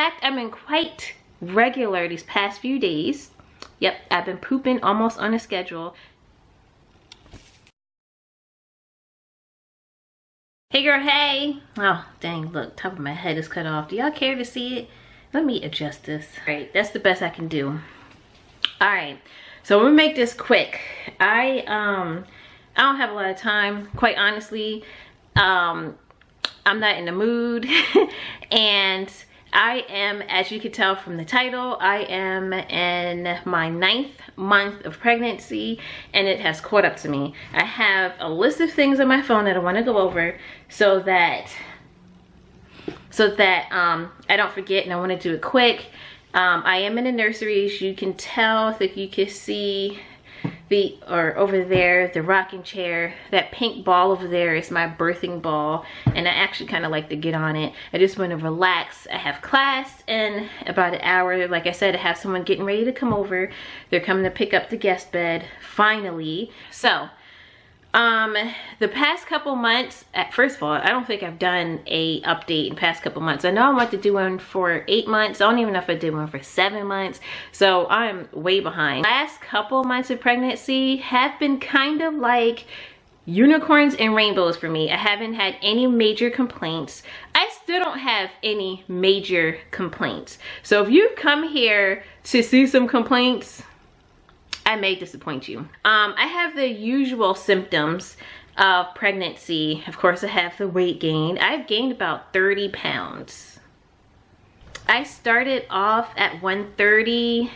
fact, I've been quite regular these past few days. Yep, I've been pooping almost on a schedule. Hey girl, hey. Oh, dang, look, top of my head is cut off. Do y'all care to see it? Let me adjust this. All right, that's the best I can do. All right, so I'm gonna make this quick. I don't have a lot of time, quite honestly. I'm not in the mood and I am, as you can tell from the title, I am in my 9th month of pregnancy and it has caught up to me. I have a list of things on my phone that I want to go over so that I don't forget, and I want to do it quick. I am in a nursery, as you can tell, if you can see over there, the rocking chair. That pink ball over there is my birthing ball, and I actually kind of like to get on it. I just want to relax. I have class in about an hour. Like I said, I have someone getting ready to come over. They're coming to pick up the guest bed, finally. So, the past couple months, first of all, I don't think I've done a update in the past couple months. I know I want to do one for 8 months. I don't even know if I did one for 7 months. So I'm way behind. Last couple months of pregnancy have been kind of like unicorns and rainbows for me. I haven't had any major complaints. I still don't have any major complaints. So if you come here to see some complaints, I may disappoint you. I have the usual symptoms of pregnancy. Of course, I have the weight gain. I've gained about 30 pounds. I started off at 130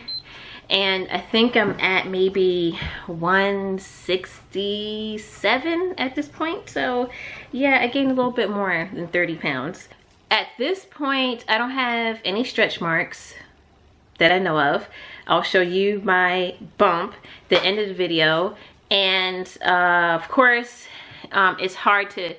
and I think I'm at maybe 167 at this point. So yeah, I gained a little bit more than 30 pounds. At this point, I don't have any stretch marks that I know of. I'll show you my bump at the end of the video. And of course, it's hard to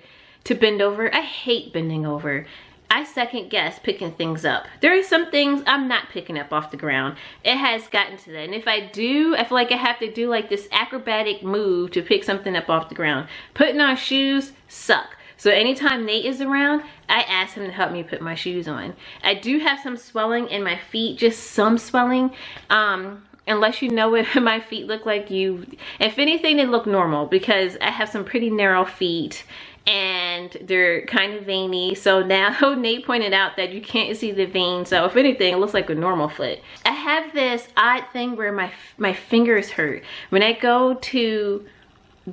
bend over. I hate bending over. I second guess picking things up. There are some things I'm not picking up off the ground. It has gotten to that. And if I do, I feel like I have to do like this acrobatic move to pick something up off the ground. Putting on shoes suck. So anytime Nate is around, I ask him to help me put my shoes on. I do have some swelling in my feet, just some swelling. Unless you know what my feet look like, if anything, they look normal because I have some pretty narrow feet and they're kind of veiny. So now Nate pointed out that you can't see the veins. So if anything, it looks like a normal foot. I have this odd thing where my fingers hurt. When I go to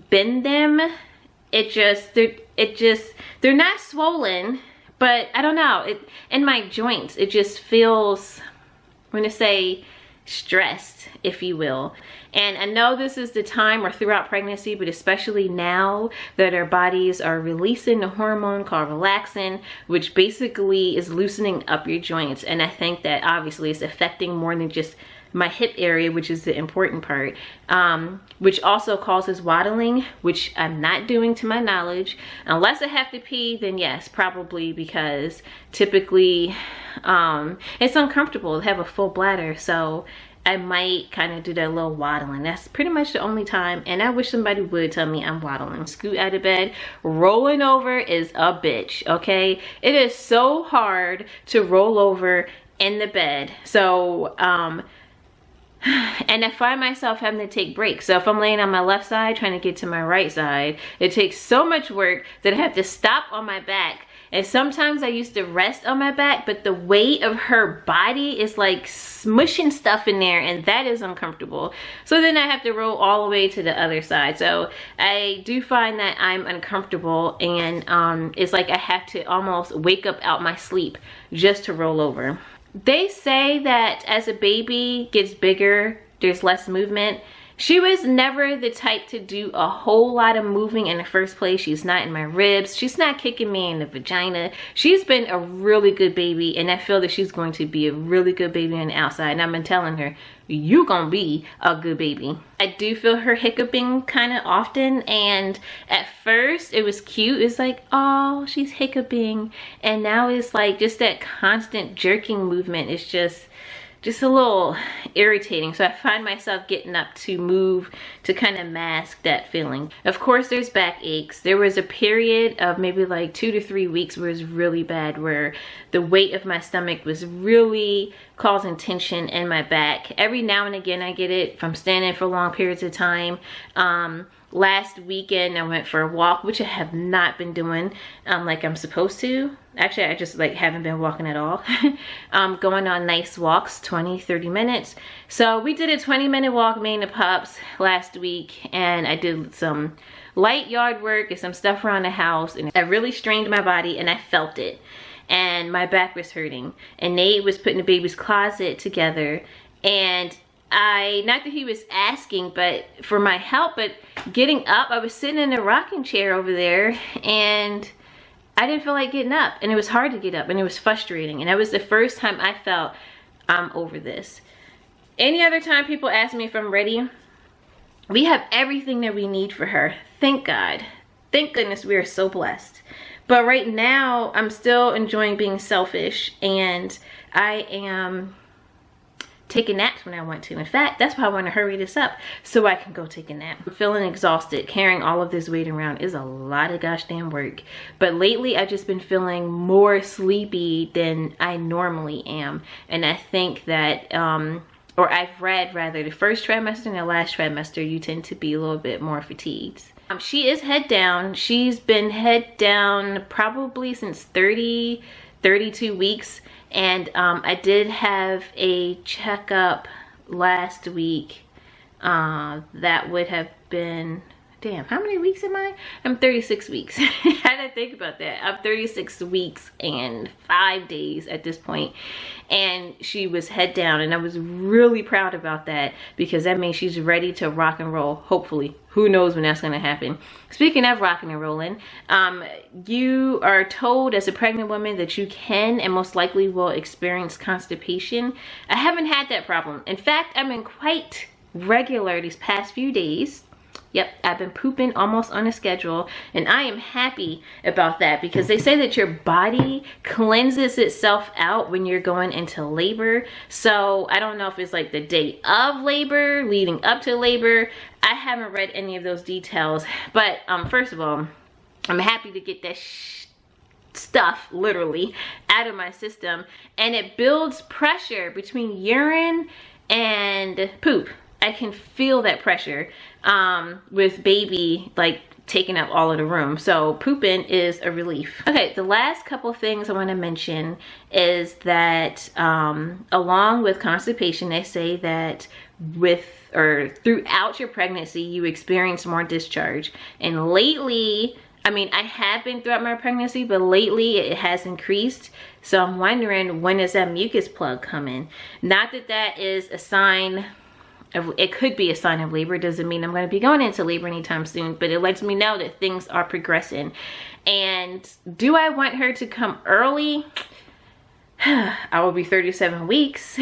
bend them, they're not swollen, but I don't know, in my joints, it just feels, I'm gonna say, stressed, if you will. And I know this is the time, or throughout pregnancy, but especially now that our bodies are releasing a hormone called relaxin, which basically is loosening up your joints. And I think that obviously it's affecting more than just my hip area, which is the important part, which also causes waddling, which I'm not doing to my knowledge. Unless I have to pee, then yes, probably, because typically it's uncomfortable to have a full bladder. So I might kind of do that little waddling. That's pretty much the only time, and I wish somebody would tell me I'm waddling. Scoot out of bed. Rolling over is a bitch, okay? It is so hard to roll over in the bed. So and I find myself having to take breaks. So if I'm laying on my left side trying to get to my right side, it takes so much work that I have to stop on my back. And sometimes I used to rest on my back, but the weight of her body is like smushing stuff in there, and that is uncomfortable. So then I have to roll all the way to the other side. So I do find that I'm uncomfortable, and it's like I have to almost wake up out my sleep just to roll over. They say that as a baby gets bigger, there's less movement. She was never the type to do a whole lot of moving in the first place. She's not in my ribs. She's not kicking me in the vagina. She's been a really good baby, and I feel that she's going to be a really good baby on the outside. And I've been telling her, you gonna be a good baby. I do feel her hiccuping kind of often, and at first it was cute. It's like, oh, she's hiccuping. And now it's like just that constant jerking movement. It's just, just a little irritating. So I find myself getting up to move to kind of mask that feeling. Of course, there's back aches. There was a period of maybe like 2 to 3 weeks where it was really bad, where the weight of my stomach was really causing tension in my back. Every now and again I get it from standing for long periods of time. Last weekend I went for a walk, which I have not been doing like I'm supposed to. Actually, I just like haven't been walking at all. Going on nice walks, 20-30 minutes. So we did a 20-minute walk, me and the pups, last week, and I did some light yard work and some stuff around the house, and I really strained my body and I felt it. And my back was hurting. And Nate was putting the baby's closet together, and not that he was asking but for my help, but getting up, I was sitting in a rocking chair over there and I didn't feel like getting up, and it was hard to get up and it was frustrating, and that was the first time I felt I'm over this. Any other time people ask me if I'm ready, we have everything that we need for her. Thank God. Thank goodness we are so blessed. But right now I'm still enjoying being selfish, and I am taking naps when I want to. In fact, that's why I want to hurry this up so I can go take a nap. I'm feeling exhausted. Carrying all of this weight around is a lot of gosh damn work. But lately I've just been feeling more sleepy than I normally am. And I think that, or I've read rather, the first trimester and the last trimester, you tend to be a little bit more fatigued. She is head down. She's been head down probably since 32 weeks. And I did have a checkup last week. That would have been, damn, how many weeks am I? I'm 36 weeks. How did I think about that? I'm 36 weeks and 5 days at this point. And she was head down, and I was really proud about that, because that means she's ready to rock and roll, hopefully. Who knows when that's going to happen. Speaking of rocking and rolling, you are told as a pregnant woman that you can and most likely will experience constipation. I haven't had that problem. In fact, I've been quite regular these past few days. Yep, I've been pooping almost on a schedule, and I am happy about that, because they say that your body cleanses itself out when you're going into labor. So I don't know if it's like the day of labor, leading up to labor. I haven't read any of those details, but first of all, I'm happy to get that stuff literally out of my system, and it builds pressure between urine and poop. I can feel that pressure with baby like taking up all of the room. So pooping is a relief. Okay, the last couple of things I want to mention is that along with constipation, they say that throughout your pregnancy you experience more discharge. And lately, I mean, I have been throughout my pregnancy, but lately it has increased. So I'm wondering, when does that mucus plug come in? Not that that is a sign of, it could be a sign of labor. It doesn't mean I'm going to be going into labor anytime soon, but it lets me know that things are progressing. And do I want her to come early? I will be 37 weeks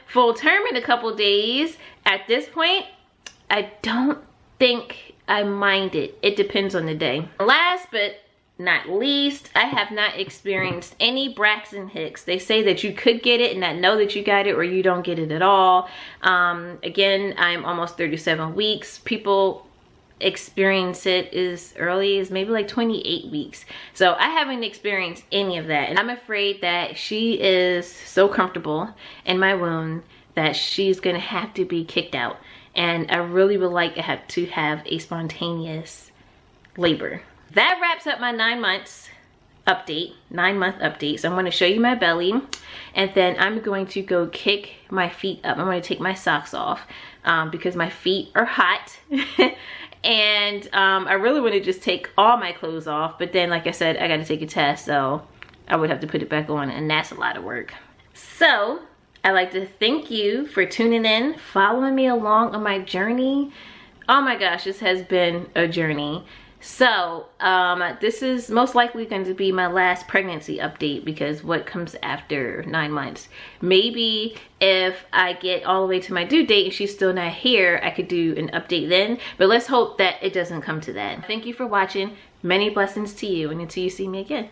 full term in a couple days. At this point, I don't think I mind it. It depends on the day. Last but not least, I have not experienced any Braxton Hicks. They say that you could get it and not know that you got it, or you don't get it at all. Again, I'm almost 37 weeks. People experience it as early as maybe like 28 weeks. So I haven't experienced any of that. And I'm afraid that she is so comfortable in my womb that she's gonna have to be kicked out. And I really would like to have a spontaneous labor. That wraps up my 9 month update. So I'm going to show you my belly, and then I'm going to go kick my feet up. I'm going to take my socks off because my feet are hot. And I really want to just take all my clothes off, but then like I said, I got to take a test, so I would have to put it back on, and that's a lot of work. So I'd like to thank you for tuning in, following me along on my journey. Oh my gosh, this has been a journey. So this is most likely going to be my last pregnancy update, because what comes after 9 months? Maybe if I get all the way to my due date and she's still not here, I could do an update then, but let's hope that it doesn't come to that. Thank you for watching. Many blessings to you, and until you see me again.